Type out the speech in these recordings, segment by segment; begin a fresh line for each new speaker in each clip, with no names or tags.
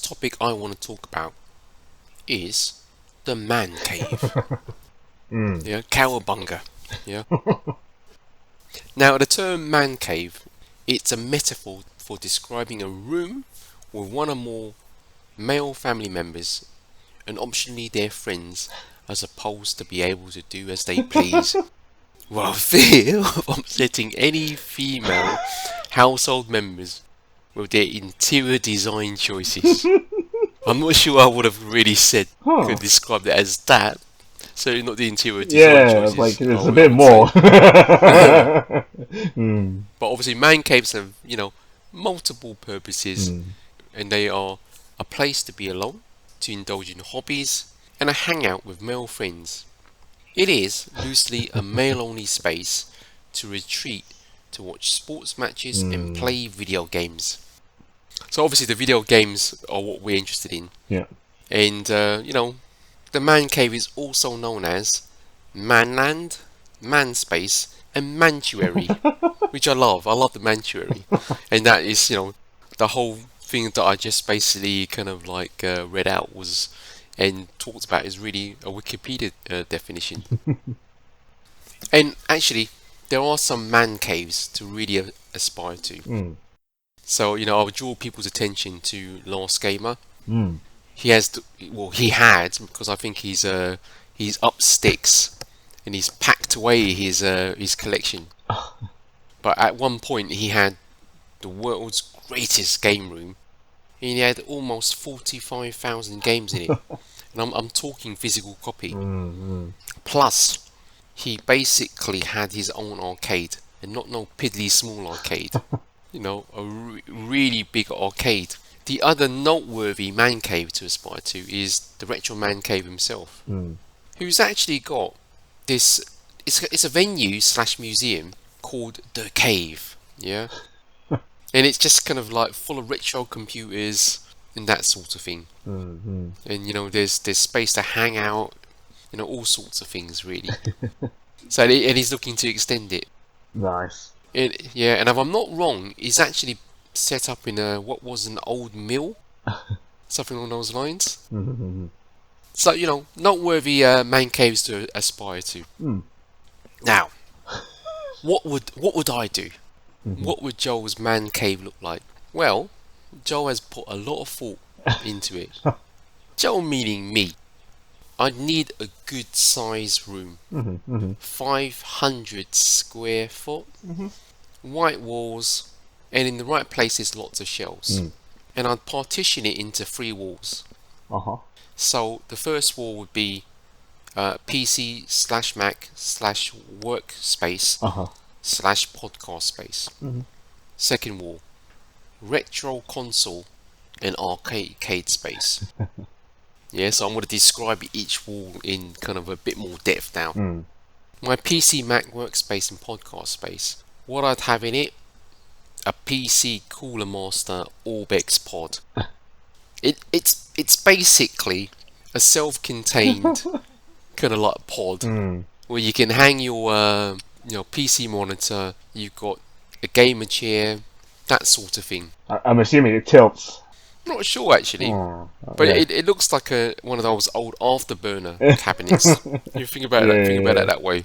topic I want to talk about is the man cave. Yeah, cowabunga. Yeah. Now, the term man cave, it's a metaphor for describing a room with one or more male family members and optionally their friends, as opposed to be able to do as they please. Well, fear of upsetting any female household members with their interior design choices. I'm not sure I would have really could describe it as that. So not the interior design choices.
Yeah, like it's a bit more.
But obviously, man caves have multiple purposes, and they are a place to be alone, to indulge in hobbies, and a hangout with male friends. It is loosely a male-only space to retreat to watch sports matches and play video games. So obviously the video games are what we're interested in.
Yeah.
And, the man cave is also known as Manland, Manspace, and Mantuary, which I love. I love the Mantuary. And that is, the whole thing that I just basically kind of like read out was and talked about is really a Wikipedia definition. And actually, there are some man caves to really aspire to. So, I'll draw people's attention to Last Gamer. He had, because I think he's up sticks and he's packed away his collection. But at one point, he had the world's greatest game room, and he had almost 45,000 games in it. And I'm talking physical copy. Plus, he basically had his own arcade, and not no piddly small arcade. A really big arcade. The other noteworthy man cave to aspire to is the retro man cave himself, who's actually got this. It's a venue / museum called The Cave, yeah, and it's just kind of like full of retro computers and that sort of thing. And there's space to hang out, all sorts of things really. So and he's looking to extend it.
Nice.
And if I'm not wrong, he's actually set up in what was an old mill, something along those lines. So noteworthy man caves to aspire to. Now, what would I do? What would Joel's man cave look like? Well, Joel has put a lot of thought into it. Joel meaning me. I'd need a good size room, 500 square foot, white walls, and in the right places lots of shelves. And I'd partition it into 3 walls. So the first wall would be PC / Mac / workspace / podcast space. Second wall, retro console and arcade space. Yeah, so I'm going to describe each wall in kind of a bit more depth now. My PC Mac workspace and podcast space. What I'd have in it, a PC Cooler Master Orbex pod. It's basically a self-contained kind of like pod where you can hang your PC monitor. You've got a gamer chair, that sort of thing.
I'm assuming it tilts.
I'm not sure actually, but it looks like one of those old afterburner cabinets. You think about it that way.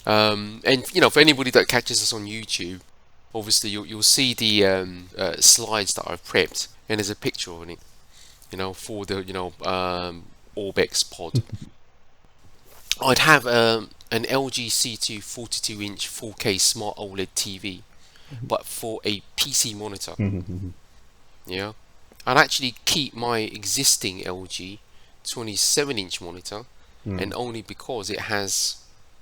And for anybody that catches us on YouTube, obviously you'll see the slides that I've prepped, and there's a picture on it, for the Orbex pod. I'd have an LG C2 42-inch 4K smart OLED TV, but for a PC monitor. Yeah, I'd actually keep my existing LG 27-inch monitor, and only because it has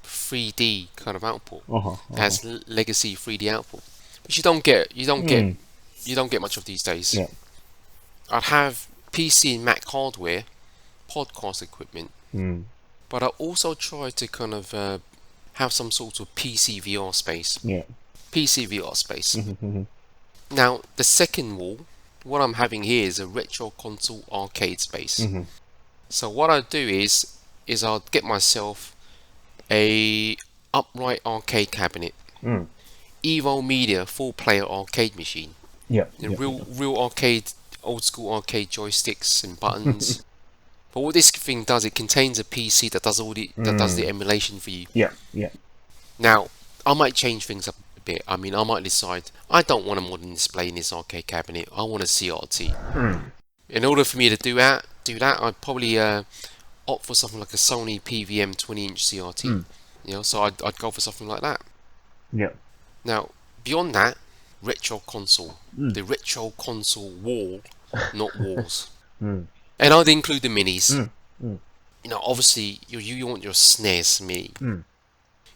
3D kind of output. It has legacy 3D output, which you don't get much of these days. I'd have PC and Mac hardware, podcast equipment, but I also try to kind of have some sort of PC VR space. PC VR space. Now, the second wall, what I'm having here is a retro console arcade space. So what I'd do is I'll get myself a upright arcade cabinet, Evo Media 4-player arcade machine, real arcade old school arcade joysticks and buttons. But what this thing does, it contains a PC that does the emulation for you.
Yeah, yeah.
Now, I might change things up a bit. I mean, I might decide I don't want a modern display in this arcade cabinet. I want a CRT. In order for me to do that, I'd probably opt for something like a Sony PVM 20-inch CRT. So I'd go for something like that.
Yeah.
Now, beyond that, retro console. The retro console wall, not walls. And I'd include the minis. Obviously, you want your SNES mini.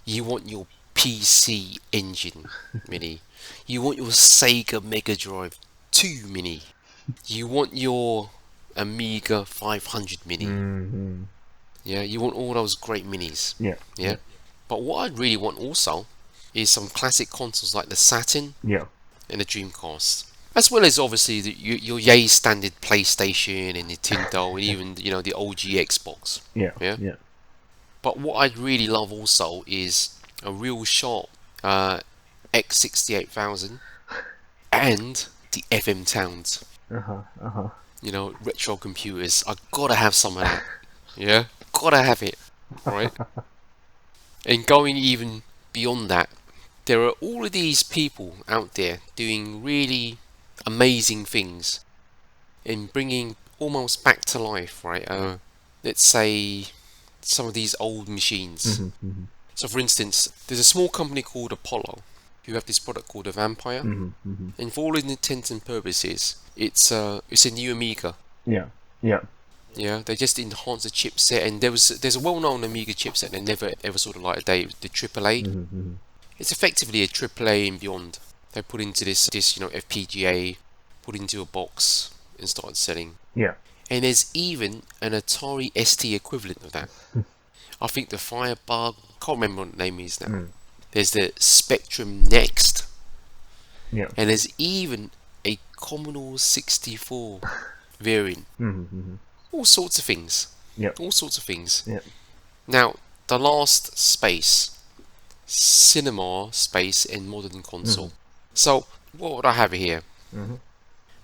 You want your PC Engine mini. You want your Sega Mega Drive 2 mini. You want your Amiga 500 mini. Yeah, you want all those great minis.
Yeah.
But what I'd really want also is some classic consoles like the Saturn and the Dreamcast. As well as obviously your yay standard PlayStation and Nintendo and even the OG Xbox.
Yeah.
But what I'd really love also is a real sharp X68000 and the FM Towns. Retro computers. I gotta have some of that. Yeah, gotta have it. Right. And going even beyond that, there are all of these people out there doing really amazing things in bringing almost back to life, right? Let's say some of these old machines. So, for instance, there's a small company called Apollo who have this product called a Vampire, and for all intents and purposes, it's a new Amiga. Yeah, they just enhanced the chipset, and there's a well-known Amiga chipset that never ever saw the light of day, the AAA. It's effectively a AAA and beyond. They put into this FPGA, put into a box, and started selling.
Yeah.
And there's even an Atari ST equivalent of that. I think the Firebug, can't remember what the name is now. There's the Spectrum Next.
Yeah.
And there's even a Commodore 64 variant. All sorts of things. All sorts of things. Now, the last space, cinema space and modern console. So, what would I have here?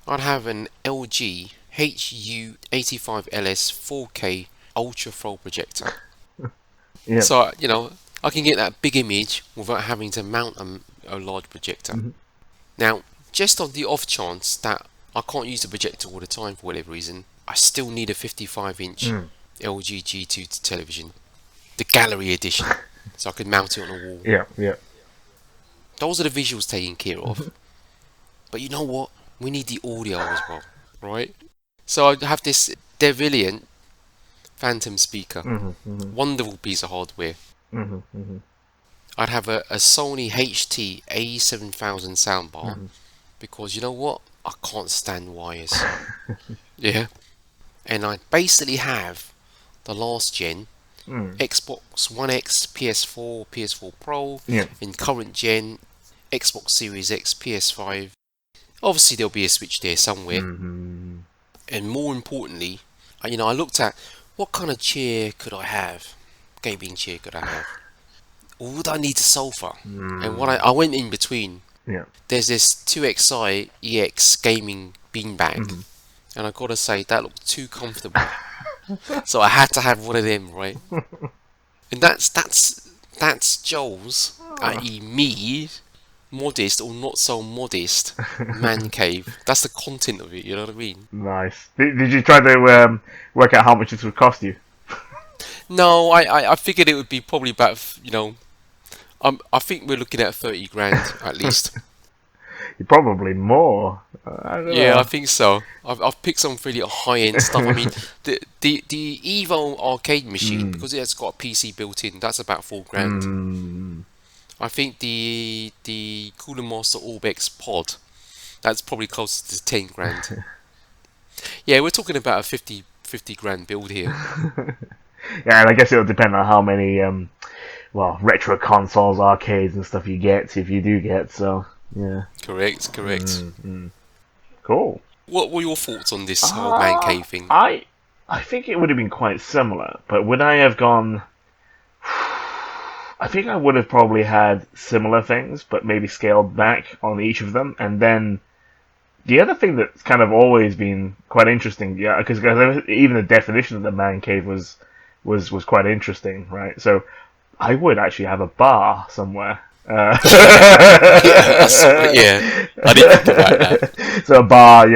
I'd have an LG HU85LS 4K Ultra Pro projector. So, I can get that big image without having to mount a large projector. Now, just on the off chance that I can't use the projector all the time for whatever reason, I still need a 55-inch LG G2 television, the gallery edition, so I could mount it on a wall.
Yeah.
Those are the visuals taken care of. But you know what? We need the audio as well, right? So I have this Deviliant Phantom speaker, wonderful piece of hardware. I'd have a Sony HT A7000 soundbar, because you know what? I can't stand wires. Yeah. And I basically have the last gen Xbox One X, PS4, PS4 Pro, and current gen Xbox Series X, PS5. Obviously there'll be a Switch there somewhere. And more importantly, I looked at what kind of chair could I have, gaming chair could I have, or would I need a sofa? And what I went in between. There's this 2XI EX gaming beanbag, and I gotta say that looked too comfortable. So I had to have one of them, right? And that's Joel's, i.e. me, modest or not so modest man cave. That's the content of it, you know what I mean?
Nice. Did you try to work out how much it would cost you?
No, I figured it would be probably about, I think we're looking at 30 grand at least.
Probably more. I don't know.
I think so. I've picked some really high-end stuff. I mean, the Evo arcade machine, because it has got a PC built in, that's about 4 grand. I think the Cooler Master Orbex pod, that's probably closer to 10 grand. Yeah, we're talking about a 50 grand build here.
Yeah, and I guess it'll depend on how many retro consoles, arcades and stuff you get, if you do get, so yeah.
Correct.
Cool.
What were your thoughts on this whole man cave thing?
I think it would have been quite similar, but would I have gone... I think I would have probably had similar things, but maybe scaled back on each of them, and then The other thing that's kind of always been quite interesting, yeah, because even the definition of the man cave was quite interesting, right? So I would actually have a bar somewhere.
Yeah, yeah. I didn't think about that.
So a bar,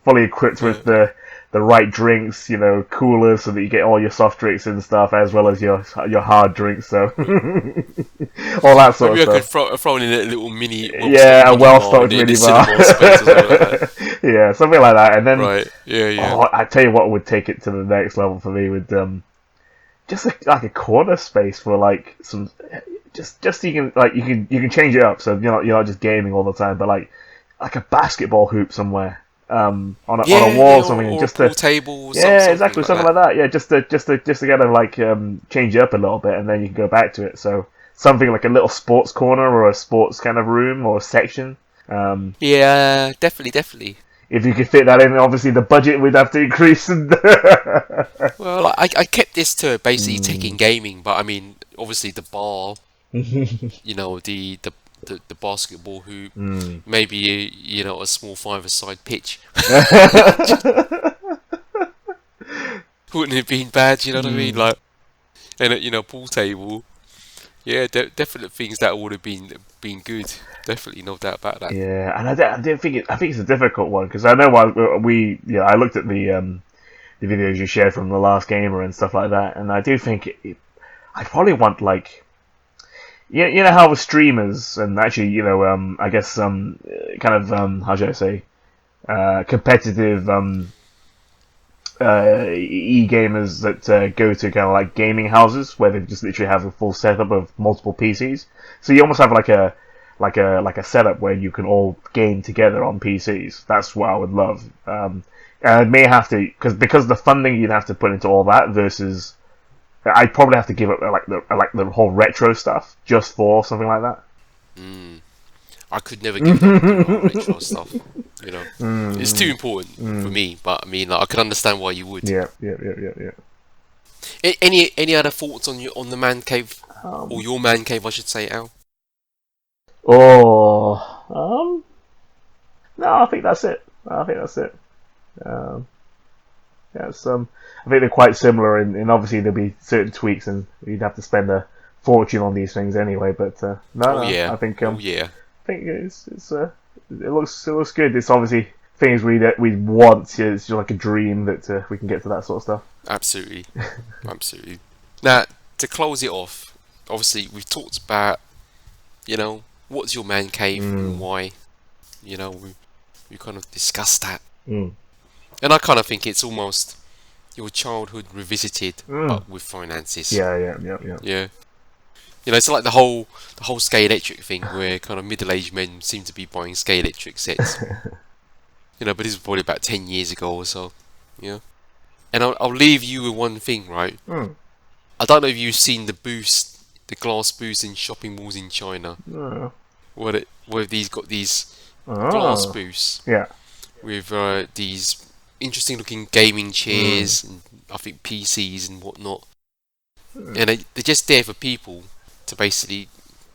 fully equipped with the right drinks, coolers, so that you get all your soft drinks and stuff, as well as your hard drinks. So all that sort
Maybe I
of
could
stuff.
throw in a little mini,
Yeah, a
well-stocked
well-stocked
mini bar in
mini
the
bar.
cinema space or something like that.
Yeah, something like that. And then,
Right. Yeah, yeah.
oh, I tell you what would take it to the next level for me would just like a corner space for like some just so you can you can change it up, so you're not just gaming all the time, but like a basketball hoop somewhere on a
Yeah,
wall
yeah,
or something, and
or a
just
pool
to
table or
yeah,
something
exactly,
like
something
that.
like that. Yeah, just to kind of like change it up a little bit, and then you can go back to it. So something like a little sports corner or a sports kind of room or section.
Yeah, definitely.
If you could fit that in, obviously the budget would have to increase. And
Well, I kept this to basically taking gaming, but I mean, obviously the bar, the basketball hoop, maybe a small five-a-side pitch wouldn't have been bad. You know what I mean? Like, and pool table. Yeah, definite things that would have been good. Definitely, no doubt about that.
Yeah, and I don't think I think it's a difficult one, because I know I looked at the videos you shared from the last gamer and stuff like that, and I do think I probably want like you know how with streamers and actually I guess kind of how should I say competitive e-gamers that go to kind of like gaming houses where they just literally have a full setup of multiple PCs. So you almost have like a setup where you can all game together on PCs. That's what I would love. And I may have to, because the funding you'd have to put into all that versus I'd probably have to give up like the whole retro stuff just for something like that.
I could never give up the whole retro stuff. It's too important for me. But I mean, like, I could understand why you would.
Yeah.
Any other thoughts on the man cave or your man cave, I should say, Al?
No, I think that's it. Yeah, I think they're quite similar, and obviously there'll be certain tweaks, and you'd have to spend a fortune on these things anyway. But
Yeah.
I think
Oh yeah.
I think it looks good. It's obviously things we want. It's just like a dream that we can get to that sort of stuff.
Absolutely. Absolutely. Now, to close it off, obviously we've talked about, what's your man cave and why. We kind of discussed that. And I kind of think it's almost your childhood revisited, but with finances.
Yeah.
Yeah. It's like the whole Skate Electric thing, where kind of middle-aged men seem to be buying Skate Electric sets. But this was probably about 10 years ago or so. Yeah. And I'll leave you with one thing, right? I don't know if you've seen the glass booths in shopping malls in China. Where these got these glass booths.
Yeah.
With these interesting looking gaming chairs and I think PCs and whatnot. And they're just there for people to basically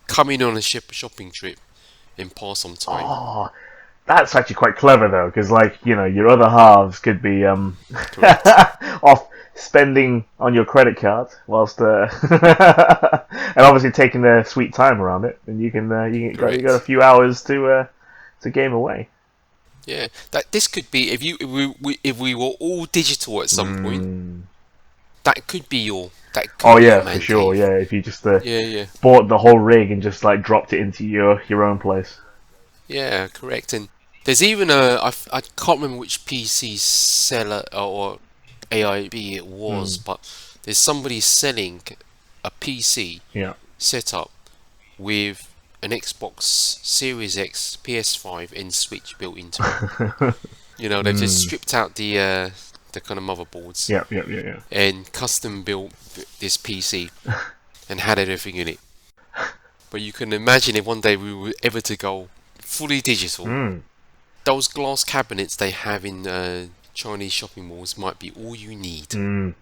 come in on a shopping trip and pass some time.
Oh, that's actually quite clever though, because your other halves could be off spending on your credit card whilst and obviously taking their sweet time around it, and you got a few hours to game away.
Yeah, this could be if we were all digital at some point. That could be your.
Oh yeah, for sure. Yeah, if you just bought the whole rig and just like dropped it into your own place.
Yeah, correct. And there's even I can't remember which PC seller or AIB it was, but there's somebody selling a PC setup with an Xbox Series X, PS5, and Switch built into it. They've just stripped out the kind of motherboards.
Yeah.
And custom built this PC and had everything in it. But you can imagine if one day we were ever to go fully digital, those glass cabinets they have in Chinese shopping malls might be all you need. If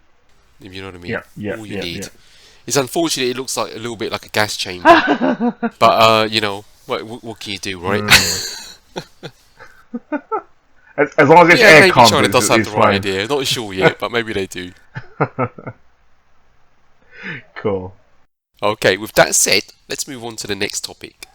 you know what I mean?
Yeah.
All you need. Yeah. It's unfortunate it looks like a little bit like a gas chamber. But what can you do, right?
As long as it's
Yeah, maybe
aircon,
China does have
it's
the right
fine.
idea. Not sure yet, but maybe they do.
Cool.
Okay, with that said, let's move on to the next topic.